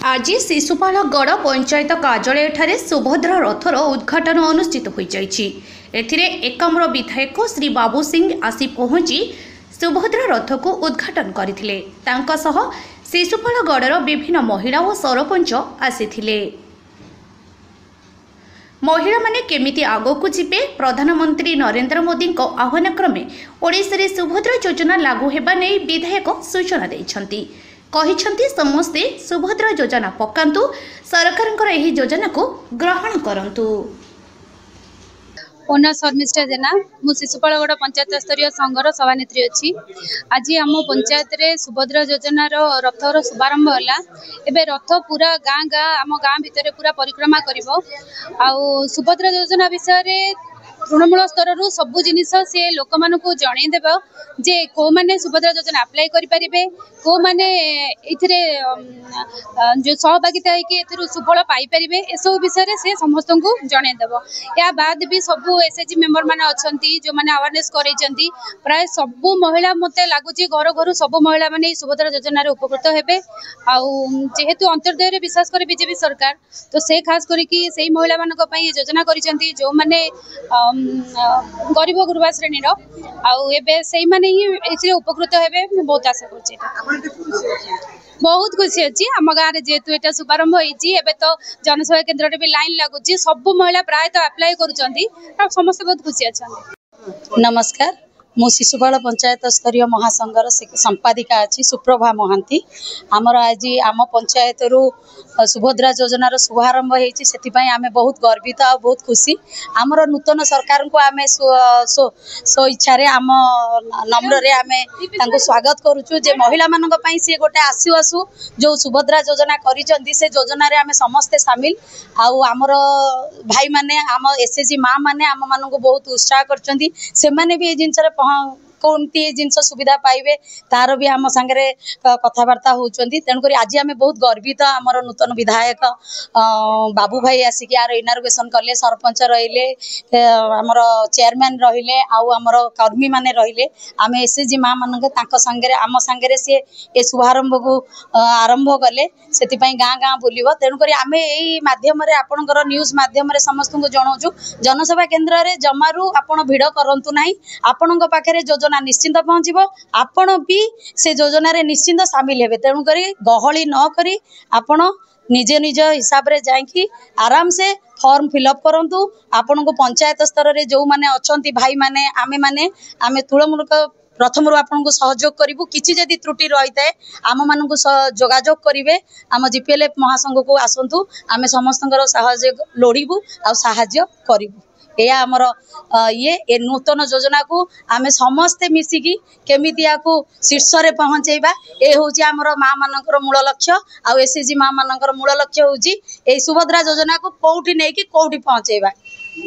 आज शिशुपालगढ़ पंचायत कार्यालय सुभद्रा रथर उद्घाटन अनुष्ठित हो एकाम्र विधायक श्री बाबू सिंह आसी पहुंची सुभद्रा रथ को उद्घाटन करथिले। तांका सह शिशुपालगढ़ विभिन्न महिला और सरपंच आसीथिले। महिला माने केमिति आगोकु जिबे प्रधानमंत्री नरेंद्र मोदी आह्वान क्रमे ओडिशा रे सुभद्रा योजना लागू हेबा नै विधायक सूचना दैछंती। कहिछंती समस्ते सुभद्रा योजना पकांतु, सरकारंकर एही योजना को ग्रहण करंतु। ओना शर्मिष्ठा जेना मु शिशुपालगढ़ पंचायत स्तरीय संघर सभानेत्री अच्छी। आज आम पंचायत रे सुभद्रा योजना रथर शुभारंभ होला। एबे रथ पूरा गाँ गाँ आम गाँ भितर पूरा परिक्रमा करिवो। आउ सुभद्रा योजना विषय रे तृणमूल स्तर रु सबु जिनिस से लोक मानकु जणै देब जे को माने सुभद्रा योजना अप्लाई करि परिबे, को माने इथिरे जो सहभागिता है कि एथिरु सुफल पाई परिबे, ए सब विषय रे से समस्त को जणै देब। या बाद भी सबु एसएचजी मेंबर माने अछंती जो माने अवेयरनेस करैचंती। प्राय सबु महिला मते लागुची घर घर सबु महिला माने सुभद्रा योजना रे उपकृत हेबे। आउ जेहेतु अंतर्दय रे विश्वास करे बीजेपी सरकार, तो से खास करी कि सेही महिला मानक पई योजना करिसंती जो माने गरीब गुरुबा श्रेणी से उपकृत हे। बहुत आशा कर बहुत खुशी अच्छी। आम गाँव में जेहेतु यहाँ शुभारंभ होती तो जनसेवा केन्द्र भी लाइन लगुच सब महिला प्रायतः अप्लाई कर समस्त बहुत खुशी अच्छा। नमस्कार, मु शिशुपाल पंचायत स्तरीय महासंघर संपादिका अच्छी सुप्रभा महांती। आमर आज आम पंचायत रु सुभद्रा योजनार शुभारंभ होती से आम बहुत गर्वित आ बहुत खुशी। आमर नूतन सरकार को आम सो इच्छा आम नम्र आम स्वागत करुचु जे महिला मानक पई से गोटे आसु आसु जो सुभद्रा योजना करिसंती से योजना रे आम समस्ते सामिल। आमर भाई माने आम एसएचजी माँ माने आम मानक बहुत उत्साह करचंती। से माने भी ए जिनसरे कौनती जिनस सुविधा पाइबे तार भी आम सांगे कथबार्ता होती। तेणुक आज आम बहुत गर्वित। आमर नूतन विधायक बाबू भाई आसिक यार इनागुरेसन कले, सरपंच रहिले, आमर चेयरमैन रहिले, आमर कर्मी माने रहिले। आम एसएचजी माँ मान सांगे आम सांगे सी ए शुभारंभ को आरंभ कले से गाँ गाँ बुलव। तेणुक आम यही मध्यम आपणकर न्यूज मध्यम समस्त को जनाऊँ जनसेवा केन्द्र में जमारू आपण भिड़ करूँ ना। आपण पाखे योजना निश्चिंत पहुँचब, आपण भी से योजना रे निश्चिंत सामिल हेबे। तेणुक गहली न करी आपण निजे निज हिसाब रे जाइकी आराम से फॉर्म फिलअप करंतु। आपण को पंचायत स्तर रे जो माने अछंती भाई माने आमे तुलमूलक प्रथम आपन को सहयोग करिवु। किछि जदि त्रुटि रही थाए आम मान को जोगाजोग करिवे। आम जीपीएलएफ महासंघ को आसंतु, आमे समस्तंकर सहयोग लोड़िबु आ सहाय्य करिवु। या आमर ये नूतन योजना को आमे समस्ते मिसिकी केमिति याकू शीर्ष रे पहुंचेबा ए होची आमर माँ मानकर मूल लक्ष्य। आ एसएचजी माँ मानकर मूल लक्ष्य होची ए सुभद्रा योजना को कोउठी नै कि कोउठी पहुंचेबा।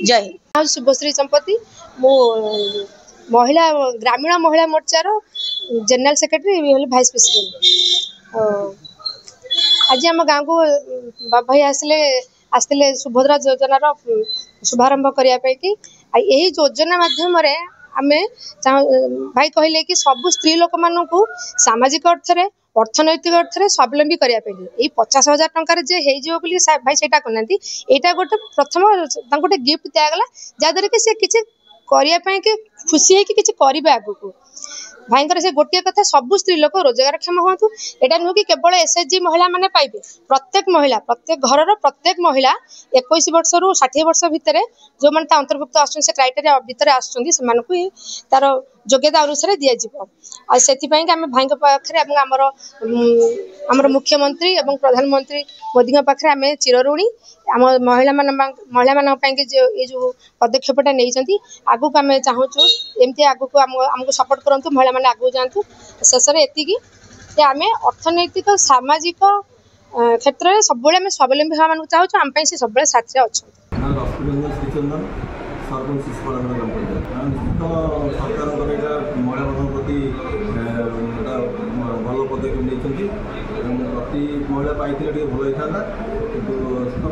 जय हिंद। शुभश्री संपत्ति, मो महिला ग्रामीण महिला मोर्चार जनरल सेक्रेटरी भाइस प्रेसिडेंट। आज आम गाँव को बाबा भाई आसते सुभद्रा योजनार शुभारंभ करने कि यही योजना माध्यम आम भाई कहले कि सबु स्त्री लोक मान सामाजिक अर्थ रे अर्थनैतिक अर्थ रे स्वावलंबी करने 50,000 टंकार जे हो भाई से कहना यहाँ गोटे प्रथम गोटे गिफ्ट दिगला जहाँद्वारा कि सी किसी करने कि खुशी है कि किसी करेंगे आगू। भाई से गोटे कथा सबु स्त्री लोक रोजगारक्षम हूँ। यहाँ नुह कि केवल एसएचजी महिला माने पाइबे, प्रत्येक महिला प्रत्येक घर प्रत्येक महिला 21 वर्ष रु 60 वर्ष भितर जो मैंने अंतर्भुक्त आस क्राइटेरिया भितर आसमान तार योग्यता अनुसार दिज्व। से आम भाई पाखे आमर मुख्यमंत्री और प्रधानमंत्री मोदी पाखे आम चिरऋणी। आम महिला मान ये जो पदक्षेपटा नहीं आगू को आम चाहूँ एमती आगू को आमको सपोर्ट करूँ, महिला मैंने आगू जातु। शेष में एति आम अर्थनैतिक सामाजिक क्षेत्र में सब स्वावलंबी हवा मानक चाहूँ। आम से सब साथी अच्छा भल पदक्षेप प्रति महिला पाई भल होता है कि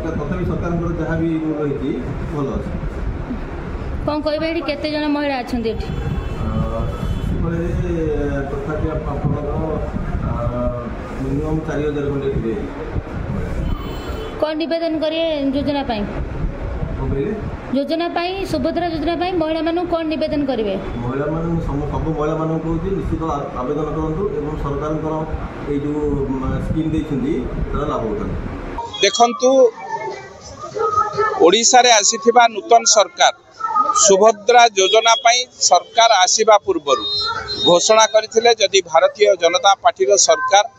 तथापि सरकार जहाँ भी रही भल अच्छे। कौन कहे केते जन महिला अच्छा तथापि आप मिनिमम 4,000 खंडे थे। कौन निवेदन करिए योजना पाई योजना पाई सुभद्रा योजना पाई महिला मानू कौन निवेदन करेंगे महिला सब महिला मान कहूँ निश्चित आवेदन करूँ और सरकार ये जो स्कीम देती लाभ उठाते देखु ओडिशा रे आसीथिबा नूतन सरकार सुभद्रा योजना पाई सरकार आसीबा पूर्व घोषणा करथिले जदि भारतीय जनता पार्टी रो सरकार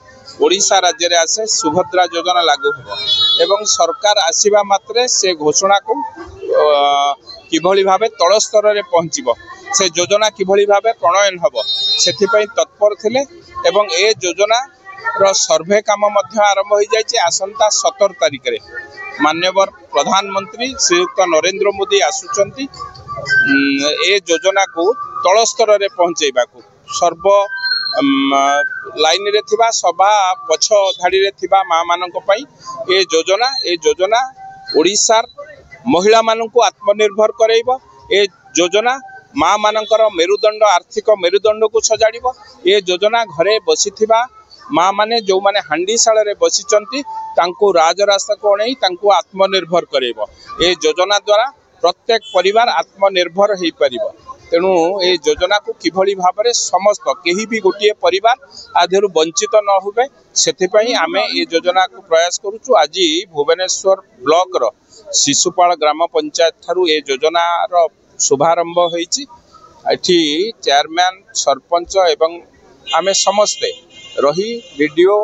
ओडिशा राज्य रे आसे सुभद्रा योजना लागू होबो एवं सरकार आसीबा मात्रे से घोषणा को किभली भाबे तळ स्तर रे पहुंचीबो से योजना किभली भाबे प्रणयन होबो सेथि पई तत्पर थिले एवं ए योजना रो सर्वे काम मध्य आरंभ हो जायछि आसंता 17 तारिख रे माननीय प्रधानमंत्री श्रीयुक्त नरेंद्र मोदी आसुचंती ए योजना को तळ स्तर रे पहुंचेबा को सर्व लाइन रे थिबा सभा पछ धाड़ी रे थिबा मां मानक पई ए योजना ओडिशार महिला मानक आत्मनिर्भर करैबो ए योजना मां मानकर मेरुदंड आर्थिक मेरुदंड को सजाड़िबो ए योजना घरे बसिथिबा माँ माने जो माने हांडीशाल रे बसिचंती तांको राजरास्ता को नहीं तांको आत्मनिर्भर करेबो ए योजना द्वारा प्रत्येक परिवार आत्मनिर्भर हो पारिबो तेणु ए योजना को किभली भाबरे समस्त केही भी गोटे परिवार आधेरु वंचित न होबे सेथिपई आमे ए योजना को प्रयास करूछु। आज भुवनेश्वर ब्लॉक रो शिशुपाल ग्राम पंचायत थारु ए योजना रो शुभारंभ होईची एठी चेयरमैन सरपंच एवं आमे समस्ते रही वीडियो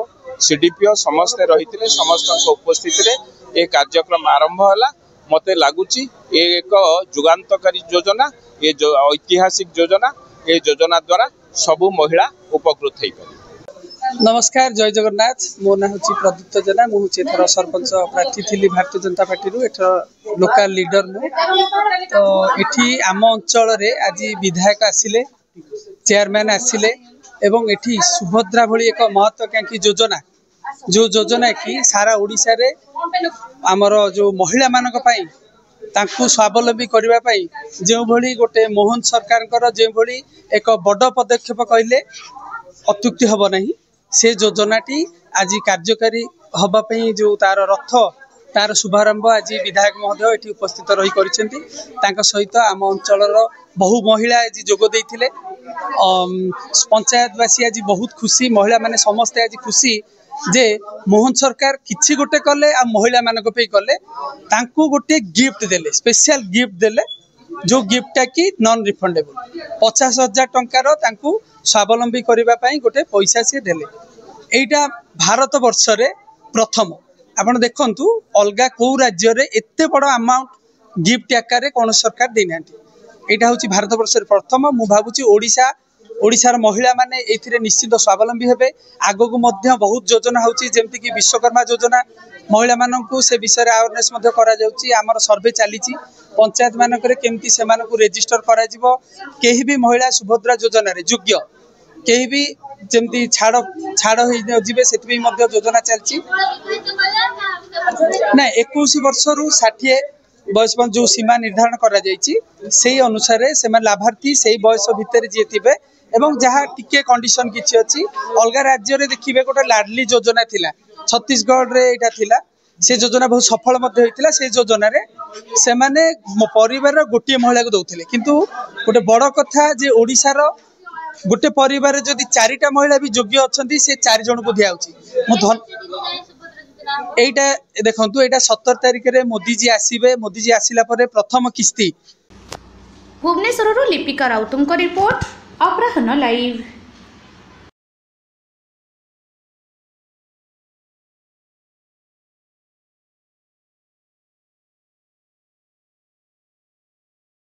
सीडीपीओ समस्ते रही समस्त उपस्थित रे कार्यक्रम आरंभ है मते लगुच एक जुगांतकारी योजना ये ऐतिहासिक योजना ये योजना द्वारा सबु महिला उपकृत हो पारे। नमस्कार जय जगन्नाथ मो ना हूँ प्रदीप्त जेना मुझे एथर सरपंच प्रार्थी थी भारतीय जनता पार्टी एथर लोकल लीडर मु तो ये आम अंचल आज विधायक आसिले चेयरमैन आसिले एवं एठी सुभद्रा भली एक महत्वाकांक्षी योजना जो योजना कि सारा ओडिशा रे आमर जो महिला मानक पई तांकु स्वावलंबी करबा पई जो भली गोटे मोहन सरकार जो भली एक बड़ पदक्षेप कहले अत्युक्ति हब नहीं से योजनाटी आज कार्यकारी हबा पई जो तार रथ तार शुभारंभ आज विधायक महोदय एठी उपस्थित रही करिसेंती तांका सहित आम अंचलर बहु महिला आज जोग देइथिले पंचायतवासी आज बहुत खुशी महिला माने समस्ते आज खुशी जे मोहन सरकार किछि गोटे कले आ महिला मानक पे कले तांकु गोटे गिफ्ट देले स्पेशल गिफ्ट देले जो गिफ्टटा कि नॉन रिफंडेबल 50,000 टंकार तांकु स्वावलंबी करबा पई गोटे पैसा से देले एटा भारत वर्ष रे प्रथम आपण देखंतु अलगा को राज्य रे एते बड़ अमाउंट गिफ्ट आकार रे कोन सरकार देनांती एटा होची भारत वर्ष रे प्रथम मु भाबुची ओडिशार महिला माने एथिरे निश्चित स्वावलंबी हेबे आगो को मध्य बहुत योजना होची जेमति कि विश्वकर्मा योजना महिला माननकु से विषय रे अवेयरनेस मध्य करा जाउची हमर सर्वे चलीची पंचायत मानक रे केमति से मानकु रजिस्टर करा जिवो केही भी महिला सुभद्रा योजना रे योग्य केही भी जेमति छाड़ हो जिवे सेति मध्य योजना चलची ना 21 वर्ष रु 60 बयस जो सीमा निर्धारण करा जायछि सेही अनुसार से लाभार्थी सेही बयस भितर जे थिबे एवं जहाँ टिके कंडीशन किछि अछि अलगा राज्य रे देखिबे गोटे लाडली योजना थिला छत्तीसगढ़ रे एटा थिला से योजना बहुत सफल मध्य होइतिला से योजना रे से माने परिवार रो गोटे महिला को दउथिले किंतु गोटे बड़ कथा जे ओडिसा रो गोटे परिवार रे जदि 4टा महिला भी योग्य अछंती से 4 जन को दियाउची मु एटा देखंतु एटा 17 तारिख रे मोदी जी आसिला परे प्रथम किस्ती। भुवनेश्वर लिपिका राउतଙ୍କ रिपोर्ट अपराह्न लाइव।